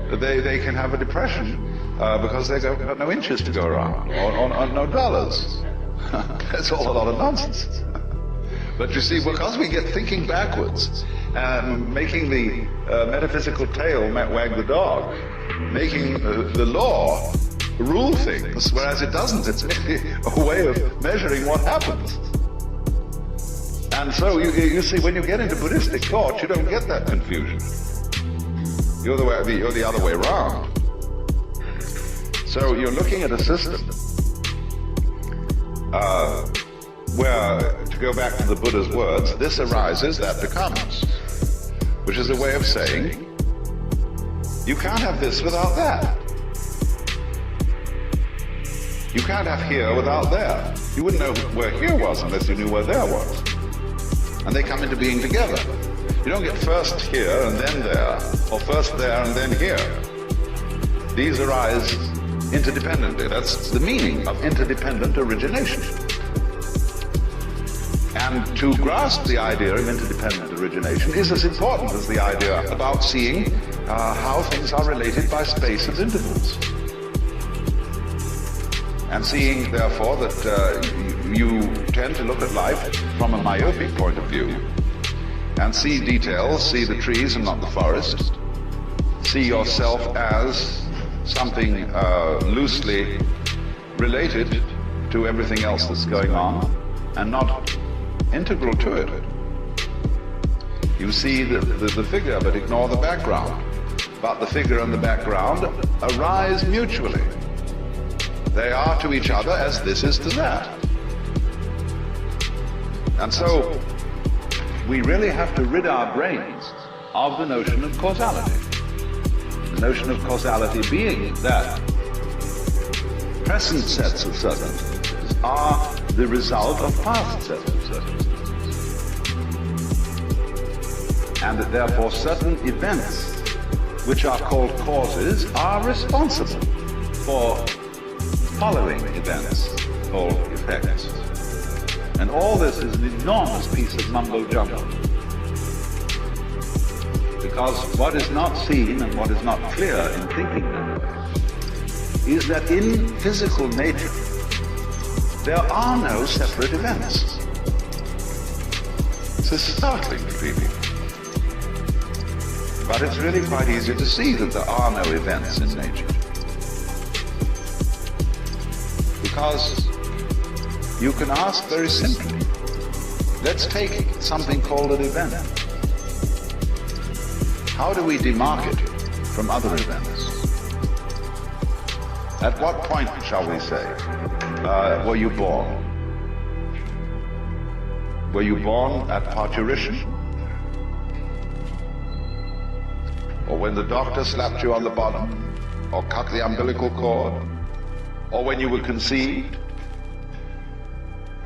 that they can have a depression because they've got no inches to go around, or no dollars. That's all a lot of nonsense. But you see, because we get thinking backwards, making the metaphysical tail wag the dog, making the law rule things, whereas it doesn't. It's merely a way of measuring what happens. And so you see, when you get into Buddhistic thought, you don't get that confusion. You're the other way around. So you're looking at a system where, to go back to the Buddha's words, this arises, that becomes, which is a way of saying, you can't have this without that. You can't have here without there. You wouldn't know where here was unless you knew where there was. And they come into being together. You don't get first here and then there, or first there and then here. These arise interdependently. That's the meaning of interdependent origination. And to grasp the idea of interdependent origination is as important as the idea about seeing how things are related by space and intervals. And seeing, therefore, that you tend to look at life from a myopic point of view and see details, see the trees and not the forest, see yourself as something loosely related to everything else that's going on and not integral to it. You see the figure but ignore the background. But the figure and the background arise mutually. They are to each other as this is to that. And so we really have to rid our brains of the notion of causality. The notion of causality being that present sets of circumstances are the result of past sets of circumstances. And that therefore certain events which are called causes are responsible for following events called effects. And all this is an enormous piece of mumbo-jumbo. Because what is not seen and what is not clear in thinking that way is that in physical nature there are no separate events. This is startling to people. But it's really quite easy to see that there are no events in nature. Because you can ask very simply, let's take something called an event. How do we demark it from other events? At what point, shall we say, were you born? Were you born at parturition? Or when the doctor slapped you on the bottom? Or cut the umbilical cord? Or when you were conceived?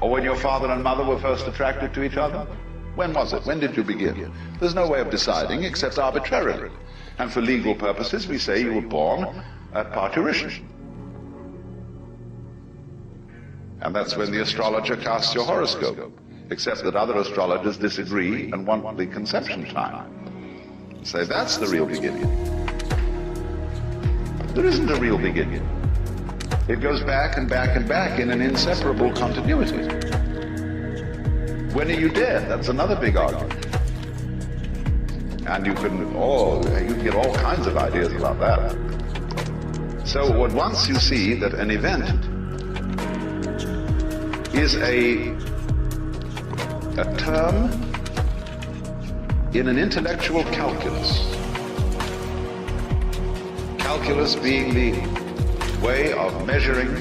Or when your father and mother were first attracted to each other? When was it? When did you begin? There's no way of deciding except arbitrarily. And for legal purposes, we say you were born at parturition. And that's when the astrologer casts your horoscope, except that other astrologers disagree and want the conception time. Say that's the real beginning. There isn't a real beginning. It goes back and back and back in an inseparable continuity. When are you dead? That's another big argument. And you can get all kinds of ideas about that. So once you see that an event is a term in an intellectual calculus, calculus being the way of measuring,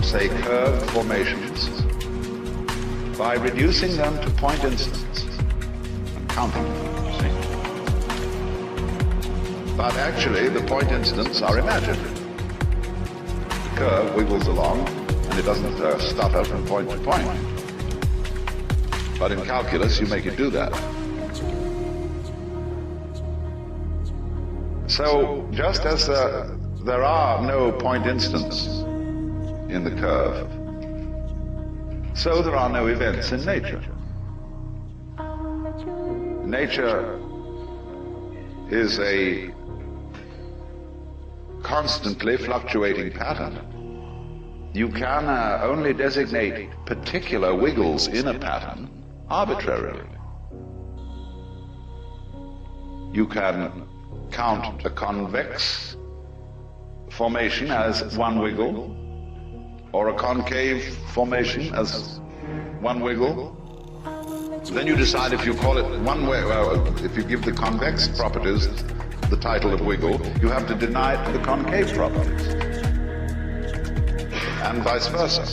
say, curved formations by reducing them to point instants and counting them, see? But actually, the point instants are imaginary. The curve wiggles along, and it doesn't stutter from point to point. But in calculus, you make it do that. So, just as there are no point instants in the curve, so there are no events in nature. Nature is a constantly fluctuating pattern. You can only designate particular wiggles in a pattern arbitrarily. You can count a convex formation as one wiggle, or a concave formation as one wiggle. Then you decide if you call it one way, well, if you give the convex properties the title of wiggle, you have to deny it the concave properties, and vice versa.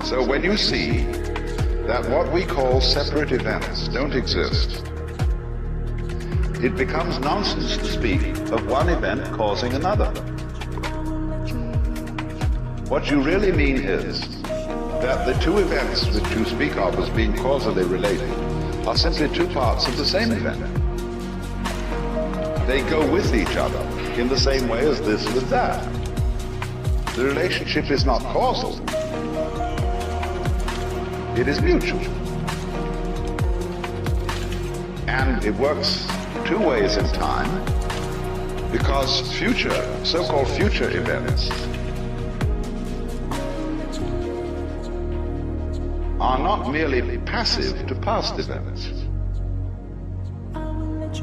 So when you see that what we call separate events don't exist, it becomes nonsense to speak of one event causing another. What you really mean is that the two events which you speak of as being causally related are simply two parts of the same event. They go with each other in the same way as this with that. The relationship is not causal. It is mutual. And it works two ways in time, because future, so-called future events are not merely passive to past events.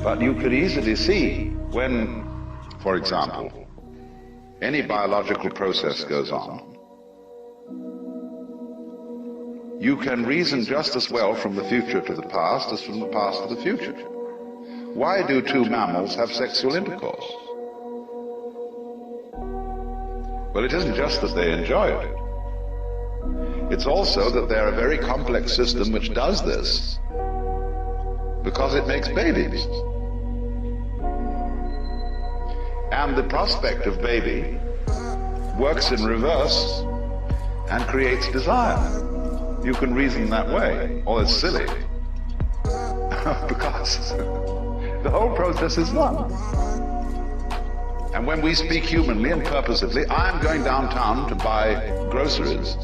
But you could easily see when, for example, any biological process goes on, you can reason just as well from the future to the past as from the past to the future. Why do two mammals have sexual intercourse? Well, it isn't just that they enjoy it. It's also that they're a very complex system which does this because it makes babies. And the prospect of baby works in reverse and creates desire. You can reason that way, or it's silly, because the whole process is one. And when we speak humanly and purposively, I'm going downtown to buy groceries,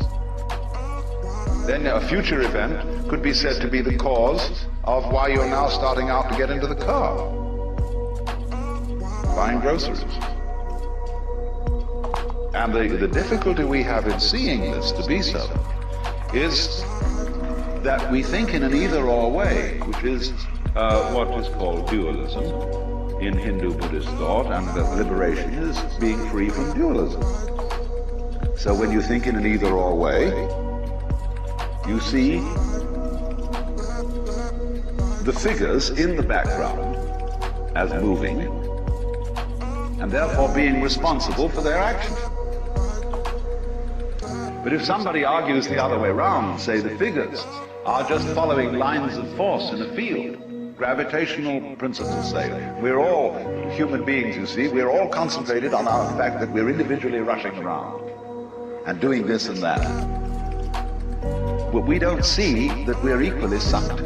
then a future event could be said to be the cause of why you're now starting out to get into the car, buying groceries. And the difficulty we have in seeing this to be so is that we think in an either-or way, which is what is called dualism in Hindu Buddhist thought, and that liberation is being free from dualism. So when you think in an either-or way, you see the figures in the background as moving, and therefore being responsible for their actions. But if somebody argues the other way around, say the figures are just following lines of force in a field, gravitational principles say, we're all human beings, you see, we're all concentrated on the fact that we're individually rushing around and doing this and that. But we don't see that we're equally sucked,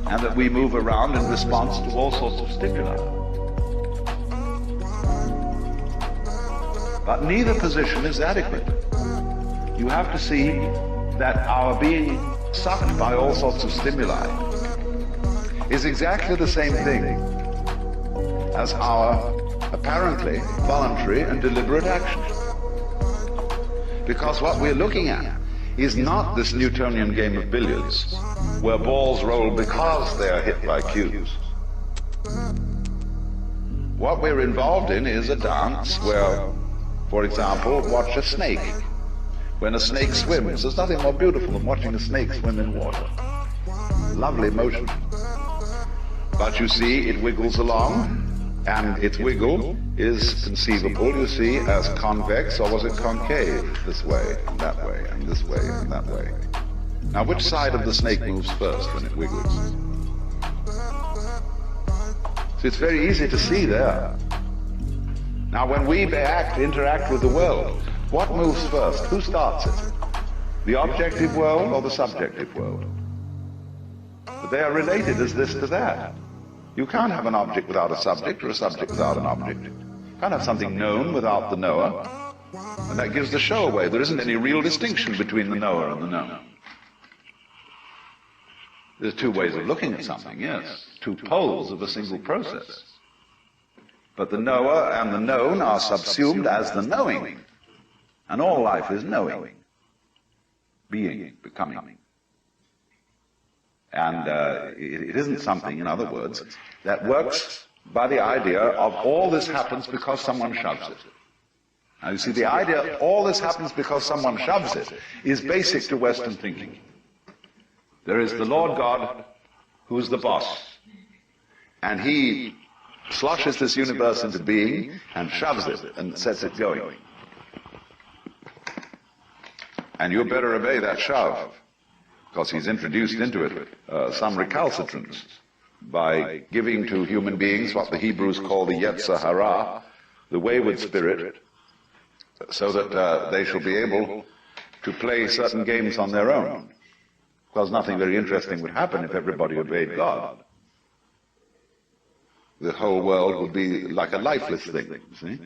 and that we move around in response to all sorts of stimuli. But neither position is adequate. You have to see that our being sucked by all sorts of stimuli is exactly the same thing as our apparently voluntary and deliberate action. Because what we're looking at is not this Newtonian game of billiards, where balls roll because they are hit by cues. What we're involved in is a dance where, for example, watch a snake. When a snake swims, there's nothing more beautiful than watching a snake swim in water. Lovely motion. But you see, it wiggles along, and its wiggle is conceivable, you see, as convex, or was it concave? This way, and that way, and this way, and that way. Now, which side of the snake moves first when it wiggles? So it's very easy to see there. Now, when we interact with the world, what moves first? Who starts it? The objective world or the subjective world? But they are related as this to that. You can't have an object without a subject, or a subject without an object. You can't have something known without the knower. And that gives the show away. There isn't any real distinction between the knower and the known. There's two ways of looking at something, yes. Two poles of a single process. But the knower and the known are subsumed as the knowing. And all life is knowing. Being, becoming. And it isn't something, in other words, that works by the idea of all this happens because someone shoves it. Now you see, the idea all this happens because someone shoves it is basic to Western thinking. There is the Lord God who's the boss, and he sloshes this universe into being and shoves it and sets it going. And you better obey that shove, because he's introduced into it some recalcitrance by giving to human beings what the Hebrews call the Yetzer Hara, the wayward spirit, so that they shall be able to play certain games on their own, because nothing very interesting would happen if everybody obeyed God. The whole world would be like a lifeless thing, see?